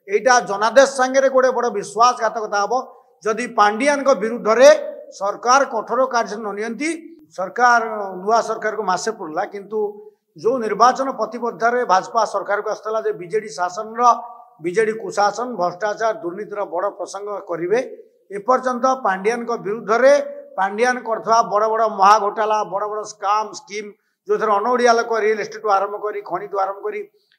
एटा जनादेश सांगे गोटे बड़ विश्वासघातकता हम जदि पांडियान विरुद्ध रे सरकार कठोर कार्य नि सरकार नुआ सरकार को मासे पड़ा किंतु जो निर्वाचन प्रतिबद्ध भाजपा सरकार को आसला बीजेडी शासन बीजेडी कुशासन भ्रष्टाचार दुर्नीतिर बड़ प्रसंग करेंगे एपर्यंत पांडियान विरुद्ध रे पांडियान करथवा बड़ बड़ महाघोटाला बड़ बड़ स्काम स्कीम जो थे अनओडिया लोक रियल एस्टेट आरंभ कर खनि आरंभ कर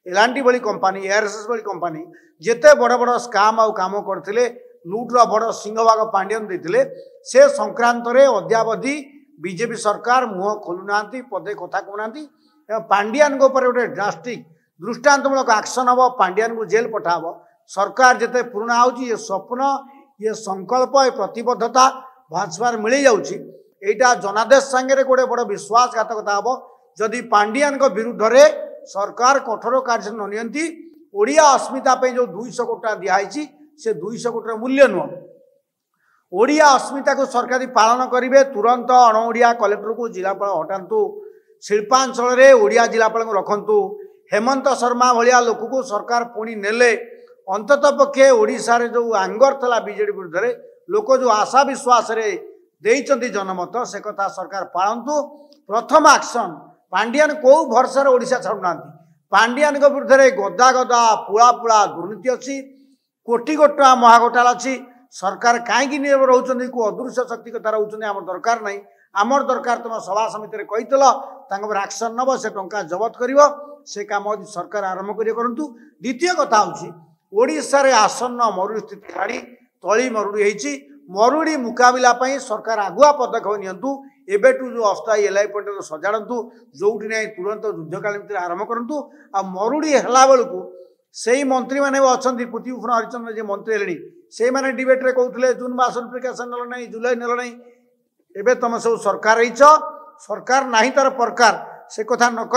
एलांटी भली कंपानी एआरएसएस भली कंपानी जिते बड़ बड़ स्काम आउ काम करते लुट्र बड़ सिंहभाग पांडियान देते से संक्रांत रे अद्यावधि बीजेपी सरकार मुह खोलुना पदे कथा कहूना पांडियान गोटे ड्रास्टिक दृष्टांतमूलक एक्शन हम पांडियान को जेल पठाब सरकार जिते पुराणा होची ये स्वप्न ये संकल्प ये प्रतिबद्धता भाजपा मिल जाटा जनादेश सांगे गोटे बड़ विश्वासघातकता हम जदि पांडियान विरुद्ध रे सरकार कठोर कार्य नि ओडिया अस्मिता जो 200 कोटी टका दिखाई से 200 कोटी मूल्य नुह ओडिया अस्मिता को सरकार पालन करेंगे तुरंत अणओडिया कलेक्टर को जिलापाल हटातु शिल्पांचल ओडिया जिलापाल को रखु हेमंत शर्मा भाया लोक को सरकार पुणी नेले अंतत पक्षे ओडिशा रे जो आंगर था बीजेडी विरुद्ध लोक जो आशा विश्वास देइचंती जनमत से कथा सरकार पालतु प्रथम एक्शन पांडियान कौ भरसा ओडिशा छाड़ुना पांडियान विरुद्ध गदा गदा पुला पुला दुर्नीति अच्छी कोटी कोटी टका महाघोटाला अच्छी सरकार कहीं रोचे को अदृश्य शक्ति कथा रोचे आम दरकार नहीं आमर दरकार तुम सभा समिति कहील एक्शन नब से टंका जबत कर से काम सरकार आरंभ करूँ द्वितीय कथा ओडिशा रे आसन्न मरुड़ी स्थिति छाड़ी तली मरुड़ी होती मरुड़ी मुकाबला सरकार आगुआ पदक्षेप नियंतु एबेटू जो अस्थायी एलआई पॉइंट सजाड़ू जो तुरंत युद्धकालीन आरंभ करूँ आ मरुड़ी है बेलू से मंत्री मैंने अच्छा पृथ्वीभूषण हरिचंद्र जी मंत्री हेले से मैंने डिबेट रे कहते जून मास नोटिफिकेशन नेल ना जुलाई नेल ना एबे तुम सब सरकार सरकार ना तार प्रकार से कथा नक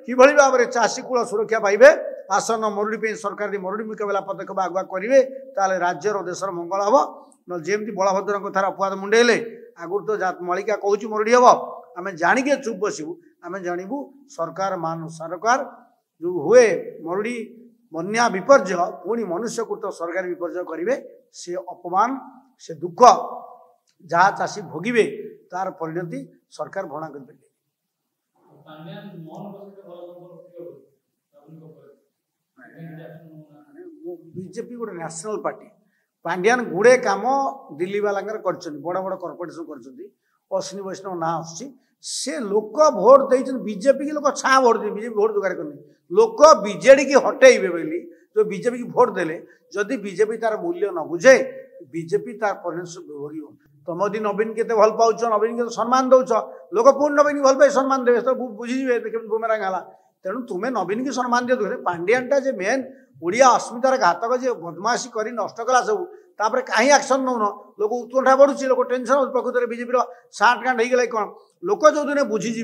कि भाव में चाषी कूल सुरक्षा पाइबे आसन मरुड़ी सरकार मरुड़ी मुकाबला पदक्षेप आगुआ करेंगे ताले राज्यर देशर मंगल हम न जमी बलभद्र कथार अपवाद मुंडेले आगुरी तो मलिका कहूँ मरुड़ी हम आम जाणिके चुप बसबू आम जानबू सरकार मान सरकार जो हुए मरुड़ी बन्या विपर्य पुणी मनुष्यकृत सरकार विपर्य करेंगे से अपमान से दुख जहाँ चाषी भोगे तार परिणति सरकार भणा कर बीजेपी गोटे नेशनल पार्टी पांडियान गुड़े काम दिल्ली वाला बड़ बड़ कर्पोरेशन कर अश्विनी वैष्णव ना से लोक भोट दे बीजेपी की लोक छा भोट दे बीजेपी भोट जोगाड़ करनी लोक बीजेडी की हटेबे बोली जो बीजेपी की भोट देले जदि बीजेपी तार मूल्य न बुझे बीजेपी तार परिणाम भोग तुम यदि नवीन के भल पाच नवीन के सम्मान दौच लोक पुणी नवीन भल पाए सम्मान देवे तो बुझीजे बुमेरांग है तेणु तुम्हें नवीन की सम्मान दियो पांडियानटा जे मेन ओडिया अस्मितार घातक जे बदमाशी कर नष्ट कला सब तापर कहीं एक्शन नौन लोक उत्कंठा बढ़ुची लोक टेंशन प्रकृत बीजेपी साठगांड हो कौन लोक जो दिन बुझीजे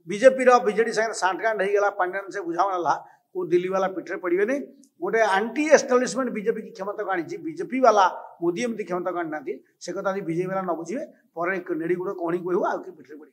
बीजेपी बीजेडी सागर साठगांड होगा पांडियान से बुझाणा को दिल्ली वाला पिठे पड़े नहीं गोटे आंटी एस्टाब्लिशमेंट बीजेपी की क्षमता को आनी बीजेपी वाला मोदी एमती क्षमता को आनी से कथा बीजेपी वाला न बुझे पर नेड़ी गुड़ कणी कहू आ पिठे पड़े।